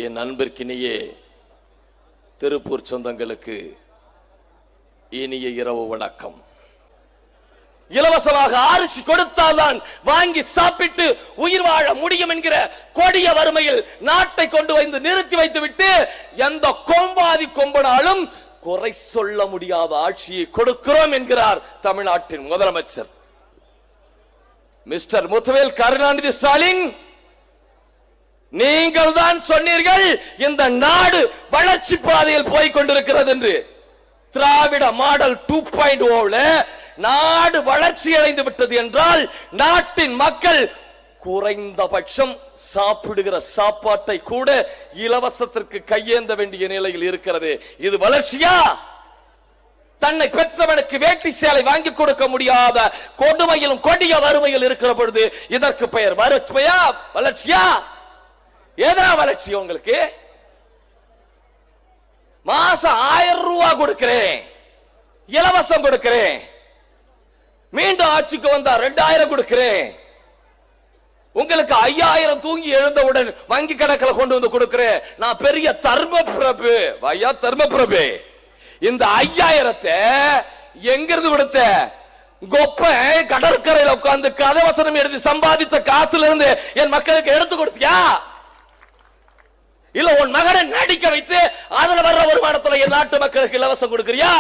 என் அன்பிற்கினியே திருப்பூர் சொந்தங்களுக்கு இனிய இரவு வணக்கம். இலவசமாக அரிசி கொடுத்தால்தான் வாங்கி சாப்பிட்டு உயிர் வாழ முடியும் என்கிற கொடிய வறுமையில் நாட்டை கொண்டு வந்து நிறுத்தி வைத்துவிட்டு எந்த கொம்பாதி கொம்பனாலும் குறை சொல்ல முடியாத ஆட்சியை கொடுக்கிறோம் என்கிறார் தமிழ்நாட்டின் முதலமைச்சர் மிஸ்டர் முத்துவேல் கருணாநிதி ஸ்டாலின். நீங்கள் தான் சொன்னீர்கள் இந்த நாடு வளர்ச்சி பாதையில் போய் கொண்டிருக்கிறது என்று. திராவிட மாடல் 2.0 நாடு வளர்ச்சி அடைந்து விட்டது என்றால் நாட்டின் மக்கள் குறைந்தபட்சம் சாப்பிடுகிற சாப்பாட்டை கூட இலவசத்திற்கு கையேந்த வேண்டிய நிலையில் இருக்கிறது. இது வளர்ச்சியா? தன்னை பெற்றவனுக்கு வேட்டி சேலை வாங்கி கொடுக்க முடியாத கொடுமையிலும் கொடிய வறுமையில் இருக்கிற பொழுது இதற்கு பெயர் வளர்ச்சியா? வளர்ச்சியா? எதனா வளர்ச்சி? உங்களுக்கு மாசம் 1000 ரூபாய் கொடுக்கிறேன், இலவசம் கொடுக்கிறேன். மீண்டும் ஆட்சிக்கு வந்தா 2000 கொடுக்கிறேன். உங்களுக்கு 5000 தூங்கி எழுந்தவுடன் வங்கி கணக்கில் கொண்டு வந்து கொடுக்கிறேன். நான் பெரிய தர்ம பிரபு. வையா தர்ம பிரபு, இந்த 5000 எங்கிருந்து கொடுத்த? கொப்ப கடற்கரையில் உட்கார்ந்து கதவசனம் எழுதி சம்பாதித்த காசுல இருந்து என் மக்களுக்கு எடுத்து கொடுத்தியா? இல்ல உன் மகனை நடிக்க வைத்து அதுல வர்ற வருமானத்துல என் நாட்டு மக்களுக்கு இலவசம் கொடுக்கிறியா?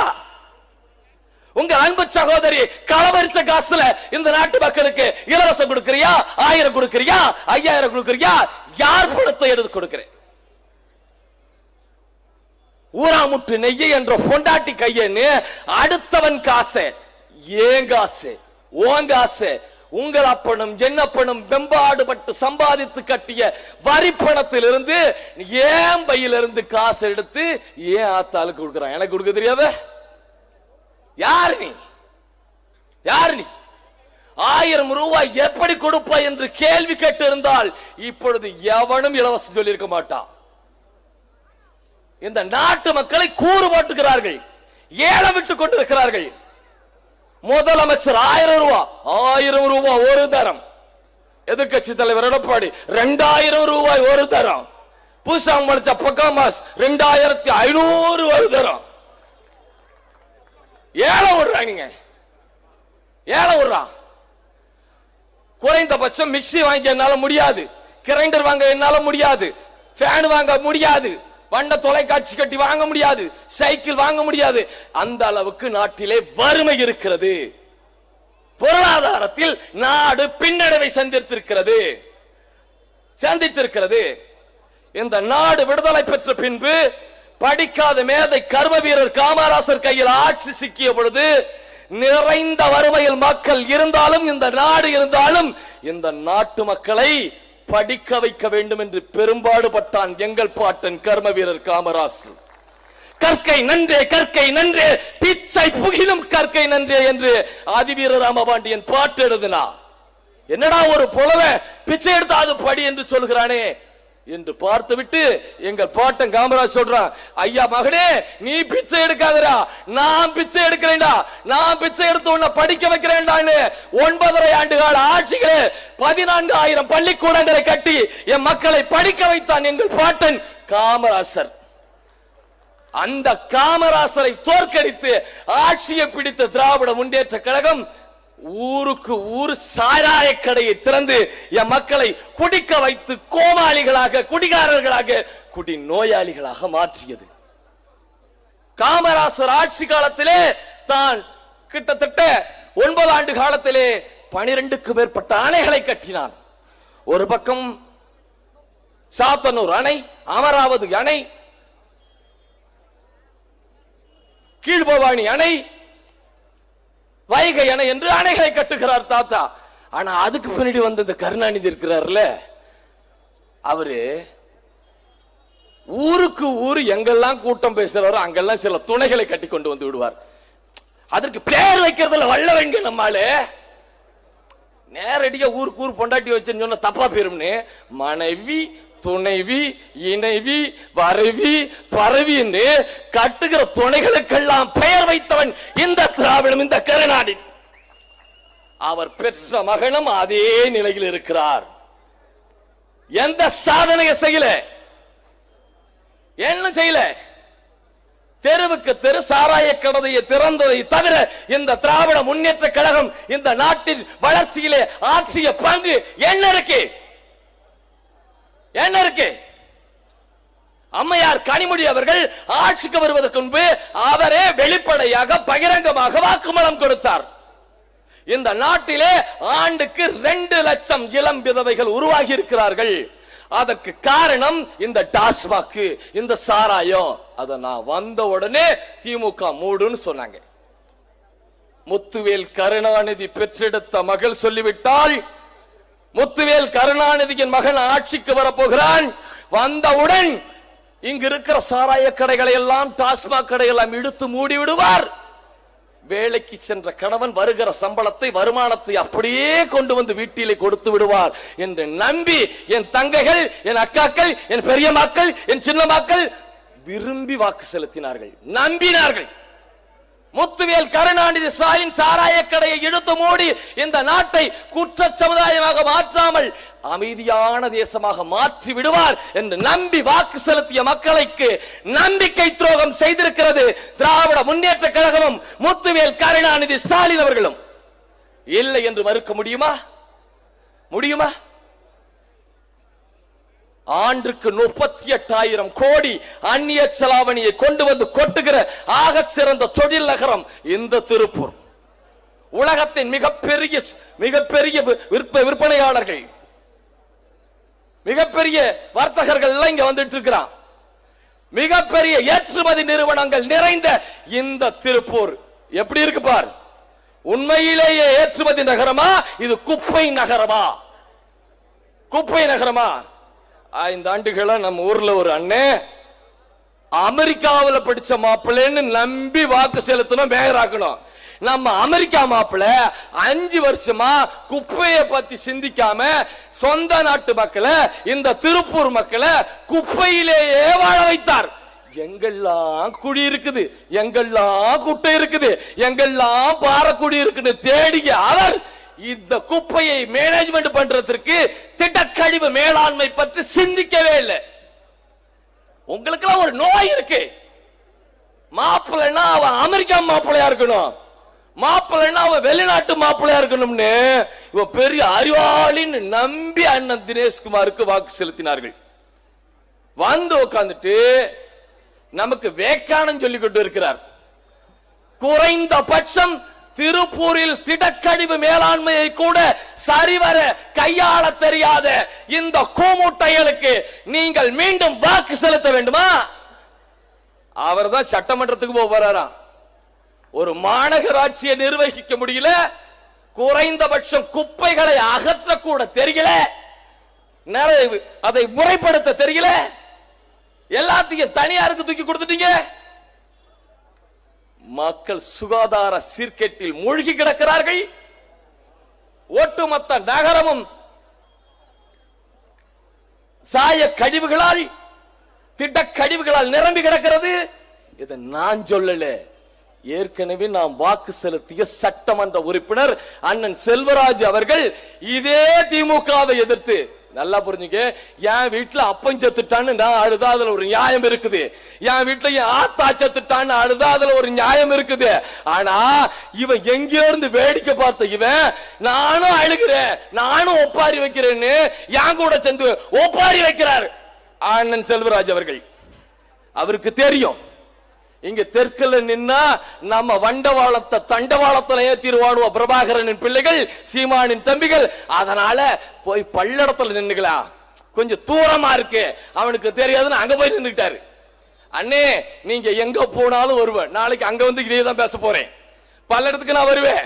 உங்க அன்பு சகோதரி களவரிச்ச காசுல இந்த நாட்டு மக்களுக்கு இலவசம் கொடுக்கிறியா? 1000 கொடுக்கிறியா? 5000 கொடுக்கிறியா? யார் பணத்தை எடுத்து கொடுக்கிறேன்? ஊராமுட்டு நெய்யை என்ற பொண்டாட்டி கையன்னு அடுத்தவன் காசு, ஏன் காசு, ஓன் காசு, உங்கள் அப்பனும் என்னப்பனும் வெம்பாடுபட்டு சம்பாதித்து கட்டிய வரி பணத்தில் இருந்து ஏன் பையிலிருந்து காசு எடுத்து ஏன் ஆத்தாளுக்கு கொடுக்கிறான்? எனக்கு கொடுக்க தெரியாத? யார் நீ? யார் நீ? 1000 ரூபாய் எப்படி கொடுப்பாய் என்று கேள்வி கேட்டு இருந்தால் இப்பொழுது எவனும் இலவசம் சொல்லியிருக்க மாட்டான். இந்த நாட்டு மக்களை கூறு போட்டுகிறார்கள், ஏழை விட்டுக் கொண்டிருக்கிறார்கள். முதலமைச்சர் 1000 ரூபாய் ஒரு தரம். எதிர்கட்சி தலைவர் எடப்பாடி 2000 ரூபாய் ஒரு தரம். பூசாங் மடிச்ச பக்காமாஸ் 2500 ஒரு தரம். ஏழை விடுறாங்க, ஏழை விடுறான். குறைந்தபட்சம் மிக்சி வாங்க என்னால முடியாது, கிரைண்டர் வாங்க என்னால முடியாது, ஃபேன் வாங்க முடியாது, வண்ட தொலைக்காட்சி கட்டி வாங்க முடியாது, சைக்கிள் வாங்க முடியாது. அந்த அளவுக்கு நாட்டிலே வறுமை இருக்கிறது. பொருளாதாரத்தில் நாடு பின்னடைவை சந்தித்திருக்கிறது. இந்த நாடு விடுதலை பெற்ற பின்பு படிக்காத மேதை கர்ம வீரர் காமராசர் கையில் ஆட்சி சிக்கிய பொழுது நிறைந்த வறுமையில் மக்கள் இருந்தாலும் இந்த நாடு இருந்தாலும் இந்த நாட்டு மக்களை படிக்க வைக்க வேண்டும் என்று பெரும்பாடுபட்டான் எங்கள் பாட்டன் கர்ம வீரர் காமராசர். கற்கை நன்றே, கற்கை நன்றே, பிச்சை புகிலும் கற்கை நன்றே என்று ஆதிவீர ராமபாண்டியன் பாட்டு எழுதினா. என்னடா ஒரு புலவ பிச்சை எடுத்து அது படி என்று சொல்கிறானே என்று பார்த்துவிட்டு எங்கள் பாட்டன் காமராஜ் சொல்றான், ஐயா மகனே நீ பிச்சை எடுக்காதடா, நான் பிச்சை எடுக்கிறேன்டா, நான் பிச்சை எடுத்து உன்னை படிக்க வைக்கிறேன்டான்னு 9.5 ஆண்டுகால ஆட்சிகளே 14,000 பள்ளிக்கூடங்களை கட்டி என் மக்களை படிக்க வைத்தான் எங்கள் பாட்டன் காமராசர். அந்த காமராசரை தோற்கடித்து ஆட்சியை பிடித்த திராவிட முன்னேற்ற கழகம் ஊருக்கு ஊர் சாராய கடையை திறந்து என் மக்களை குடிக்க வைத்து கோமாளிகளாக, குடிகாரர்களாக, குடி நோயாளிகளாக மாற்றியது. காமராசர் ஆட்சி காலத்திலே தான் கிட்டத்தட்ட 9 ஆண்டு காலத்திலே 12க்கு மேற்பட்ட அணைகளை கட்டினான். ஒரு பக்கம் சாத்தனூர் அணை, அமராவதி அணை, கீழ்பவானி அணை, வைகை அணை என்று அணைகளை கட்டுகிறார் தாத்தா. ஆனா அதுக்கு பின்னாடி வந்து இந்த கருணாநிதி இருக்கிறார்ல, அவரு ஊருக்கு ஊர் எங்கெல்லாம் கூட்டம் பேசுறாரோ அங்கெல்லாம் சில துணைகளை கட்டி கொண்டு வந்து விடுவார். அதற்கு பேர் வைக்கிறதுல வல்லவங்க நம்மாலே. நேரடியா ஊருக்கு ஊர் பொண்டாட்டி வச்சுன்னு சொன்ன தப்பா பேரும்னு மனைவி, துணைவி, இணைவி, வரவி, பரவி என்று கட்டுகிற துணைகளுக்கெல்லாம் பெயர் வைத்தவன் இந்த திராவிடம், இந்த கருணாநிதி. அவர் பெற்ற மகனும் அதே நிலையில் இருக்கிறார். எந்த சாதனையை செய்யல. என்ன செய்யல. தெருவுக்கு தெரு சாராய கடையை திறந்ததை தவிர இந்த திராவிட முன்னேற்ற கழகம் இந்த நாட்டின் வளர்ச்சியிலே ஆற்றிய பங்கு என்ன இருக்கு? என்ன இருக்கு? அம்மையார் கனிமொழி அவர்கள் ஆட்சிக்கு வருவதற்கு முன்பு அவரே வெளிப்படையாக பகிரங்கமாக வாக்குமூலம் கொடுத்தார். இந்த நாட்டிலே ஆண்டுக்கு 2 லட்சம் இளம் விதவைகள் உருவாகி இருக்கிறார்கள். அதற்கு காரணம் இந்த டாஸ்மாக், இந்த சாராயம். அத நான் வந்த உடனே திமுக மூடுன்னு சொன்னாங்க. முத்துவேல் கருணாநிதி பெற்றெடுத்த மகள் சொல்லிவிட்டால், முத்துவேல் கருணாநிதியின் மகன் ஆட்சிக்கு வரப்போகிறான். வந்தவுடன் இங்கு இருக்கிற சாராய கடைகளை எல்லாம், டாஸ்மாக் கடையெல்லாம் இழுத்து மூடி விடுவார். வேலைக்கு சென்ற கணவன் வருகிற சம்பளத்தை, வருமானத்தை அப்படியே கொண்டு வந்து வீட்டிலே கொடுத்து விடுவார் என்று நம்பி என் தங்கைகள், என் அக்காக்கள், என் பெரிய மக்கள், என் சின்ன மக்கள் விரும்பி வாக்கு செலுத்தினார்கள், நம்பினார்கள். முத்துவேல் கருணாநிதி ஸ்டாலின் சாராய கடையை இழுத்து மூடி இந்த நாட்டை குற்ற சமுதாயமாக மாற்றாமல் அமைதியான தேசமாக மாற்றி விடுவார் என்று நம்பி வாக்கு செலுத்திய மக்களுக்கு நம்பிக்கை துரோகம் செய்திருக்கிறது திராவிட முன்னேற்ற கழகமும் முத்துவேல் கருணாநிதி ஸ்டாலின் அவர்களும். இல்லை என்று மறுக்க முடியுமா? முடியுமா? ஆண்டுக்கு 38,000 கோடி அந்நிய செலாவணியை கொண்டு வந்து கொட்டுகிற ஆக சிறந்த தொழில் நகரம் இந்த திருப்பூர். உலகத்தின் மிகப்பெரிய விற்பனையாளர்கள், மிகப்பெரிய வர்த்தகர்கள் எல்லாம் இங்க வந்துட்டு இருக்கிறான். மிகப்பெரிய ஏற்றுமதி நிறுவனங்கள் நிறைந்த இந்த திருப்பூர் எப்படி இருக்கு பார். உண்மையிலேயே ஏற்றுமதி நகரமா, இது குப்பை நகரமா? குப்பை நகரமா? 5 ஆண்டுகளா நம்ம ஊர்ல ஒரு அண்ணன் அமெரிக்காவில் படிச்ச மாப்பிள்ளைன்னு நம்பி வாக்கு செலுத்தணும், மேயர் ஆக்கணும். நம்ம அமெரிக்கா மாப்பிள்ள 5 வருஷமா குப்பையை பத்தி சிந்திக்காம சொந்த நாட்டு மக்களை, இந்த திருப்பூர் மக்களை குப்பையிலேயே வாழ வைத்தார். எங்கெல்லாம் குடி இருக்குது, எங்கெல்லாம் குட்டை இருக்குது, எங்கெல்லாம் பாறைக்குடி இருக்குன்னு தேடிய அவர் இந்த குப்பையை மேனேஜ்மெண்ட் பண்றதுக்கு திடக்கழிவு மேலாண்மை பற்றி சிந்திக்கவே இல்லை. உங்களுக்கு ஒரு நோய் இருக்கு. மாப்பிள்ளைன்னா அவன் அமெரிக்கா மாப்பிள்ளையா இருக்கணும், மாப்பிள்ளைன்னா அவன் வெளிநாட்டு மாப்பிள்ளையா இருக்கணும்னு இவன் பெரிய அறிவாளின்னு நம்பி அண்ணன் தினேஷ்குமாருக்கு வாக்கு செலுத்தினார்கள். வந்து உட்கார்ந்துட்டு நமக்கு வேக்கானம் சொல்லிக் கொண்டு இருக்கிறார். குறைந்தபட்சம் திருப்பூரில் திடக்கழிவு மேலாண்மையை கூட சரிவர கையாள தெரியாத இந்த கூமுட்டைகளுக்கு நீங்கள் மீண்டும் வாக்கு செலுத்த வேண்டுமா? அவர் தான் சட்டமன்றத்துக்கு போறாராம். ஒரு மாநகராட்சியை நிர்வகிக்க முடியல, குறைந்தபட்சம் குப்பைகளை அகற்றக்கூட தெரியல, அதை முறைப்படுத்த தெரியல, எல்லாத்தையும் தனியாருக்கு தூக்கி கொடுத்துட்டீங்க. மக்கள் சுகாதார சீர்கேட்டில் மூழ்கி கிடக்கிறார்கள். ஒட்டுமொத்த நகரமும் சாய கழிவுகளால், திடக்கழிவுகளால் நிரம்பி கிடக்கிறது. இதை நான் சொல்லல, ஏற்கனவே நாம் வாக்கு செலுத்திய சட்டமன்ற உறுப்பினர் அண்ணன் செல்வராஜ் அவர்கள் இதே திமுகவை எதிர்த்து, நல்லா புரிஞ்சுங்க, என் வீட்டுல அப்பன் செத்துட்டான்னு நான் அழுதா அதுல ஒரு நியாயம் இருக்குது, என் வீட்டுல என் ஆத்தா செத்துட்டான்னு அழுதா அதுல ஒரு நியாயம் இருக்குது. ஆனா இவன் எங்க இருந்து வேடிக்கை பார்த்த இவன் நானும் அழுகிறேன், நானும் ஒப்பாரி வைக்கிறேன்னு என் கூட சேர்ந்து ஒப்பாரி வைக்கிறார் அண்ணன் செல்வராஜ் அவர்கள். அவருக்கு தெரியும் இங்க தெற்குல நின்னா நம்ம வண்டவாளத்தை தண்டவாளத்துல ஏத்திடுவானுவ பிரபாகரனின் பிள்ளைகள், சீமானின் தம்பிகள். அதனால போய் பல்லடத்துல நின்னுங்களா, கொஞ்சம் தூரமா இருக்கு, அவனுக்கு தெரியாதுன்னு அங்க போய் நின்னுட்டாரு. அண்ணே நீங்க எங்க போனாலும் வருவேன், நாளைக்கு அங்க வந்து இதே தான் பேச போறேன், பல்லடத்துக்கு நான் வருவேன்.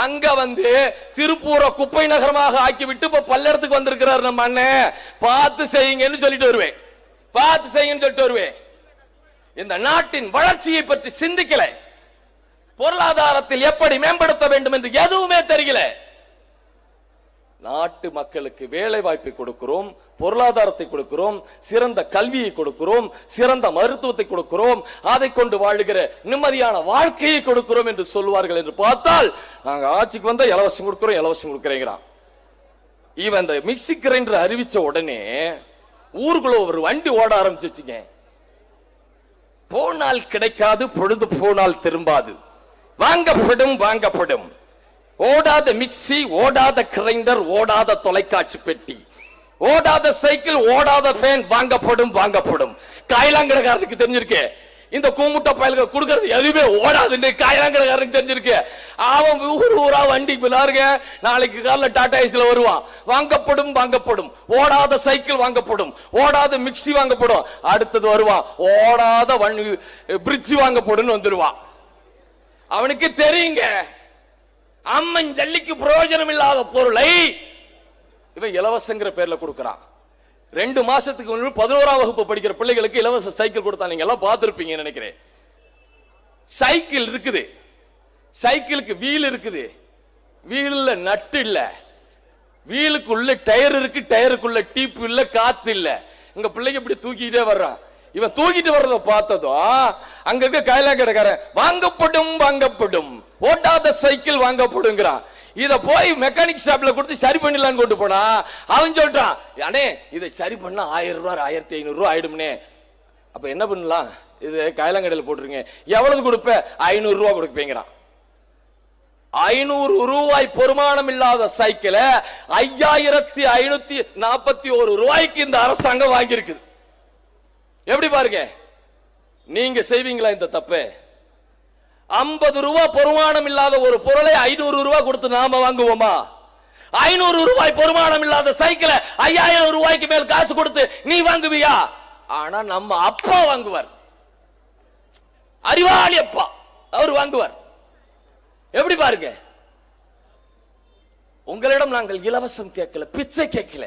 அங்க வந்து திருப்பூரை குப்பை நகரமாக ஆக்கிவிட்டு இப்ப பல்லடத்துக்கு வந்திருக்கிறார் நம்ம அண்ணன், பார்த்து செய்யுங்கன்னு சொல்லிட்டு வருவேன், பார்த்து செய்யுங்கன்னு சொல்லிட்டு வருவேன். இந்த நாட்டின் வளர்ச்சியை பற்றி சிந்திக்கல, பொருளாதாரத்தில் எப்படி மேம்படுத்த வேண்டும் என்று எதுவுமே தெரியல. நாட்டு மக்களுக்கு வேலை வாய்ப்பை கொடுக்கிறோம், பொருளாதாரத்தை கொடுக்கிறோம், சிறந்த கல்வியை கொடுக்கிறோம், சிறந்த மருத்துவத்தை கொடுக்கிறோம், அதை கொண்டு வாழுகிற நிம்மதியான வாழ்க்கையை கொடுக்கிறோம் என்று சொல்வார்கள் என்று பார்த்தால், நாங்க ஆட்சிக்கு வந்தா இலவசம் கொடுக்கிறோம், இலவசம் கொடுக்கிறேங்கிறான். இவன் இந்த மிக்சி கிரைண்டர் அறிவிச்ச உடனே ஊருக்குள்ள ஒரு வண்டி ஓட ஆரம்பிச்சுங்க. போனால் கிடைக்காது, பொழுது போனால் திரும்பாது. வாங்கப்படும் வாங்கப்படும். ஓடாத மிக்சி, ஓடாத கிரைண்டர், ஓடாத தொலைக்காட்சி பெட்டி, ஓடாத சைக்கிள், ஓடாத ஃபேன் வாங்கப்படும் வாங்கப்படும். காயலாங்கடக்காரனுக்கு தெரிஞ்சிருக்கு இந்த கூமுட்ட பயல்கள் கொடுக்கறது எதுவுமே ஓடாதுன்னு. காயலாங்கடக்காரனுக்கு தெரிஞ்சிருக்கு. அவன் ஊரா வண்டி பிள்ளாருங்க நாளைக்கு காலைல டாடா ஏசில வருவான். வாங்கப்படும் வாங்கப்படும். ஓடாத சைக்கிள் வாங்கப்படும், ஓடாத மிக்சி வாங்கப்படும். அடுத்தது வருவான் ஓடாத பிரிட்ஜ் வாங்கப்படும் வந்துருவான். அவனுக்கு தெரியுங்க அம்மன் ஜல்லிக்கு பிரயோஜனம் இல்லாத பொருளை இவன் இலவசங்கிற பேர்ல கொடுக்கிறான். 2 மாசத்துக்கு முன்னாடி 11ஆம் வகுப்பு படிக்கிற பிள்ளைகளுக்கு இலவச சைக்கிள் கொடுத்தா நீங்க எல்லாம் பார்த்திருப்பீங்க நினைக்கிறேன். சைக்கிள் இருக்குது, சைக்கிளுக்கு வீல் இருக்குது, வீல்ல நட்டு இல்ல, வீலுக்குள்ள டயர் இருக்கு, டயருக்குள்ள டீப் இல்ல, காத்து இல்ல. இங்க பிள்ளைங்க இப்படி தூக்கிட்டே வர்றான். இவன் தூக்கிட்டு வர்றத பார்த்ததும் அங்க இருக்க காயலாங்கடக்காரன் வாங்கப்படும் வாங்கப்படும், ஓட்டாத சைக்கிள் வாங்கப்படுங்கிறான். இத போய் மெக்கானிக் ஷாப்ல கொடுத்து சரி பண்ணிடலான்னு கொண்டு போனா அவன் சொல்றான், அண்ணே இதை சரி பண்ணா 1000 ரூபாய் 1500 ரூபாய் ஆயிடும்னே. அப்ப என்ன பண்ணலாம், இது காயலாங்கடையில போட்டுருங்க. எவ்வளவு கொடுப்ப? 500 ரூபாய் கொடுப்பேங்கிறான். 500 ரூபாய் பொறுமானம் இல்லாத சைக்கிளை 5541 ரூபாய்க்கு இந்த அரசாங்கம் வாங்கியிருக்குது. எப்படி பாருங்க, நீங்க செய்வீங்களா இந்த தப்பு? 50 ரூபாய் பொறுமானம் இல்லாத ஒரு பொருளை 500 ரூபாய் கொடுத்து நாம வாங்குவோமா? 500 ரூபாய் பொறுமானம் இல்லாத சைக்கிளை 5000 ரூபாய்க்கு மேல் காசு கொடுத்து நீ வாங்குவியா? ஆனா நம்ம அப்பா வாங்குவார், அறிவாளி அப்பா, அவர் வாங்குவார். எப்படி பாருங்க, உங்களிடம் நாங்கள் இலவசம் கேட்கல, பிச்சை கேட்கல,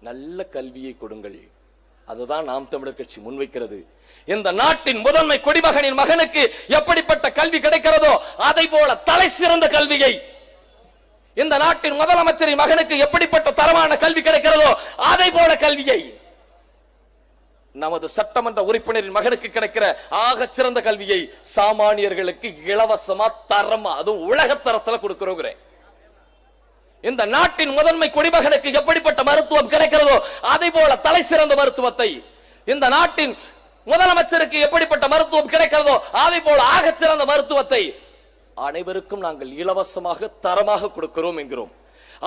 நல்ல கல்வியை கொடுங்கள். அதுதான் நாம் தமிழர் கட்சி முன்வைக்கிறது. இந்த நாட்டின் முதன்மை குடிமகனின் மகனுக்கு எப்படிப்பட்ட கல்வி கிடைக்கிறதோ அதை போல தலை சிறந்த கல்வியை, இந்த நாட்டின் முதலமைச்சரின் மகனுக்கு எப்படிப்பட்ட தரமான கல்வி கிடைக்கிறதோ அதை போல கல்வியை நமது சட்டமன்ற உறுப்பினரின் மகனுக்கு கிடைக்கிற ஆக சிறந்த கல்வியை சாமானியர்களுக்கு இலவசமா தரமா, அதுவும் உலக தரத்துல கொடுக்கிறோம். இந்த நாட்டின் முதன்மை குடிமகனுக்கு எப்படிப்பட்ட மருத்துவம் கிடைக்கிறதோ அதை போல தலை சிறந்த மருத்துவத்தை, இந்த நாட்டின் முதலமைச்சருக்கு எப்படிப்பட்ட மருத்துவம் கிடைக்கிறதோ அதை போல ஆக சிறந்த மருத்துவத்தை அனைவருக்கும் நாங்கள் இலவசமாக தரமாக கொடுக்கிறோம் என்கிறோம்.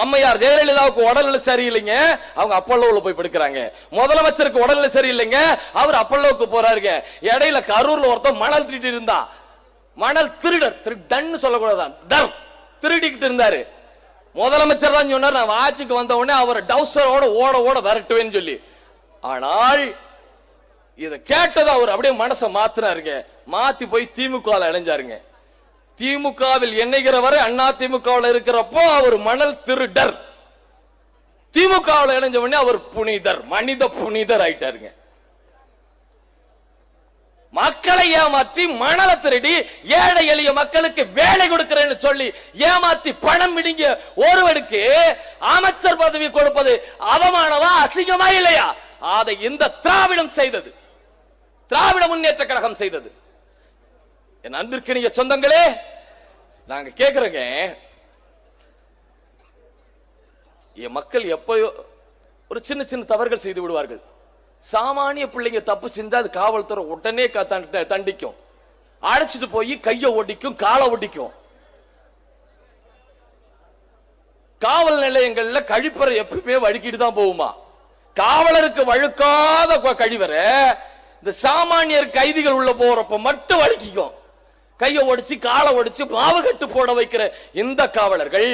அம்மையார் ஜெயலலிதாவுக்கு உடல்நிலை சரியில்லைங்க, அவங்க அப்பல்லோவில் போய் படுக்கிறாங்க. முதலமைச்சருக்கு உடல்நிலை சரியில்லைங்க, அவர் அப்பல்லோவுக்கு போறாருங்க. இடையில கரூர்ல ஒருத்தர் மணல் திருட்டு இருந்தா, மணல் திருடர், திருடன் சொல்லக்கூடாதான், திருடிக்கிட்டு இருந்தாரு. முதலமைச்சர் தான் சொன்னார், நான் ஆட்சிக்கு வந்த உடனே அவர் டவுசரோட ஓட ஓட விரட்டுவேன்னு சொல்லி. ஆனால் இதை கேட்டது அவர் அப்படியே மனசை மாத்தினாருங்க, மாத்தி போய் திமுக இணைஞ்சாருங்க. திமுகவில் எண்ணுகிற வரை அண்ணா திமுகவில் இருக்கிறப்போ அவர் மணல் திருடர், திமுகவில் இணைஞ்ச உடனே அவர் புனிதர், மனித புனிதர் ஆயிட்டாருங்க. மக்களை ஏமாற்றி மணலை திருடி ஏழை எளிய மக்களுக்கு வேலை கொடுக்கிறேன்னு சொல்லி ஏமாற்றி பணம் விடுங்க ஒருவருக்கு அமைச்சர் பதவி கொடுப்பது அவமானமா அசிங்கமா இல்லையா? அதை இந்த திராவிடம் செய்தது, திராவிட முன்னேற்ற கழகம் செய்தது. என் அன்பிற்கினிய சொந்தங்களே, நாங்க கேக்குறோங்க, என் மக்கள் எப்போ ஒரு சின்ன சின்ன தவறுகள் செய்து விடுவார்கள். சாமானிய பிள்ளைங்க தப்பு செஞ்சா அது காவல்துறை உடனே தண்டிக்கும், அழைச்சிட்டு போய் கைய ஒடிக்கும், காலை ஒடிக்கும். காவல் நிலையங்கள்ல கழிப்பறை எப்பவுமே வழுக்கிட்டு தான் போகுமா? காவலருக்கு வழுக்காத கழிவறை இந்த சாமானியர் கைதிகள் உள்ள போறப்ப மட்டும் வழுக்கிக்கும். கையை ஒடிச்சு காலை ஒடிச்சு மாவு கட்டு போட வைக்கிற இந்த காவலர்கள்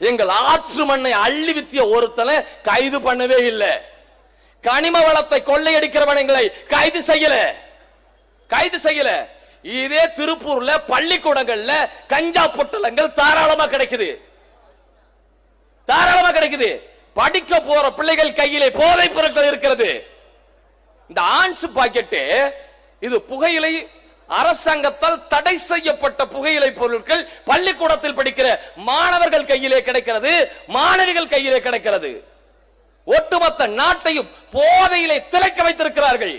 எங்கள் ஆற்று மண்ணை அள்ளி வித்திய ஒருத்தனை கைது பண்ணவே இல்லை. கனிம வளத்தை கொள்ளையடிக்கிறவனை கைது செய்யல, கைது செய்யல. இதே திருப்பூர்ல பள்ளிக்கூடங்கள்ல கஞ்சா பொட்டலங்கள் தாராளமா கிடைக்குது, தாராளமா கிடைக்குது. படிக்க போற பிள்ளைகள் கையிலே போதை பொருட்கள் இருக்கிறது. இந்த ஆன்ஸ் பாக்கெட்டு இது புகையிலை, அரசாங்கத்தால் தடை செய்யப்பட்ட புகையிலை பொருட்கள் பள்ளிக்கூடத்தில் படிக்கிற மாணவர்கள் கையிலே கிடைக்கிறது, மாணவிகள் கையிலே கிடைக்கிறது. ஒட்டுமொத்த நாட்டையும் போதையிலே திளைக்க வைத்திருக்கிறார்கள்.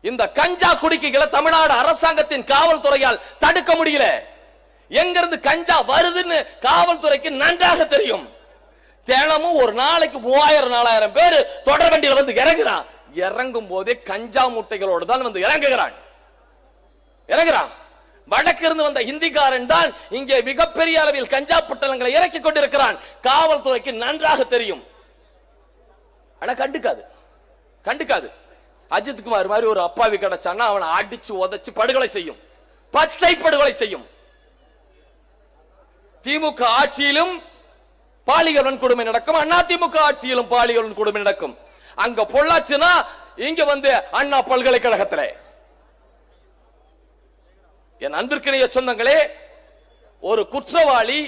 இந்த கஞ்சா குடிக்கைகளை தமிழ்நாடு அரசாங்கத்தின் காவல்துறையால் தடுக்க முடியல. எங்கிருந்து கஞ்சா வருதுன்னு காவல்துறைக்கு நன்றாக தெரியும். தினமும் ஒரு நாளைக்கு 3000-4000 பேர் தொடர் வண்டியில வந்து இறங்குறான். இறங்கும் போதே கஞ்சா மூட்டைகளோடு தான் வந்து இறங்குகிறான். வடக்கு இருந்து வந்த ஹிந்திக்காரன் தான் இங்கே மிகப்பெரிய அளவில் கஞ்சா பொட்டலங்களை இறக்கி கொண்டிருக்கிறான். காவல்துறைக்கு நன்றாக தெரியும். ஆனா கண்டுக்காது. அஜித் குமார் மாதிரி ஒரு அப்பாவி கிடைச்சான்னா அவனை அடிச்சு உதைச்சு படுகொலை செய்யும், பச்சை படுகொலை செய்யும். திமுக ஆட்சியிலும் பாலியல் வன்கொடுமை நடக்கும், அதிமுக ஆட்சியிலும் பாலியல் வன்கொடுமை நடக்கும். அங்க பொள்ளாச்சுன்னா இங்க வந்து அண்ணா பல்கலைக்கழகத்திலே. என் அன்பிற்கிணைய சொந்தங்களே, ஒரு குற்றவாளி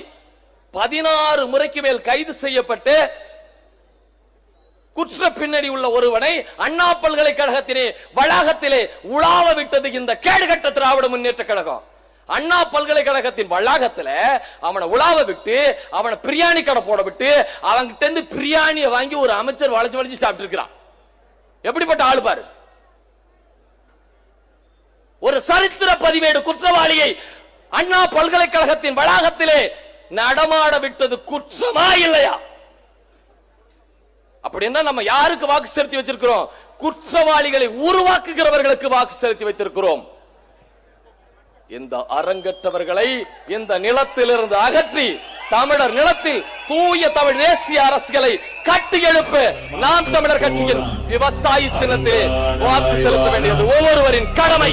16 முறைக்கு மேல் கைது செய்யப்பட்டு குற்ற பின்னணி உள்ள ஒருவனை அண்ணா பல்கலைக்கழகத்திலே வளாகத்திலே உலாவ விட்டது இந்த கேடுகட்ட திராவிட முன்னேற்ற கழகம். அண்ணா பல்கலைக்கழகத்தின் வளாகத்துல அவனை உலாவ விட்டு அவனை பிரியாணி கடை போட விட்டு அவங்கிட்ட இருந்து பிரியாணியை வாங்கி ஒரு அமைச்சர் வளைச்சு சாப்பிட்டு இருக்கிறான். எப்படிப்பட்ட ஆளு பாரு. ஒரு சரித்திர பதிவேடு குற்றவாளியை அண்ணா பல்கலைக்கழகத்தின் வளாகத்திலே நடமாட விட்டது குற்றமா இல்லையா? அப்படின்னா நம்ம யாருக்கு வாக்கு செலுத்தி வச்சிருக்கிறோம்? குற்றவாளிகளை உருவாக்குகிறவர்களுக்கு வாக்கு செலுத்தி வைத்திருக்கிறோம். இந்த அரங்கற்றவர்களை இந்த நிலத்திலிருந்து அகற்றி தமிழர் நிலத்தில் தூய தமிழ் தேசிய அரசியலை கட்டி எழுப்ப நாம் தமிழர் கட்சியின் விவசாயி சின்னத்திலே வாக்கு செலுத்த வேண்டியது ஒவ்வொருவரின் கடமை.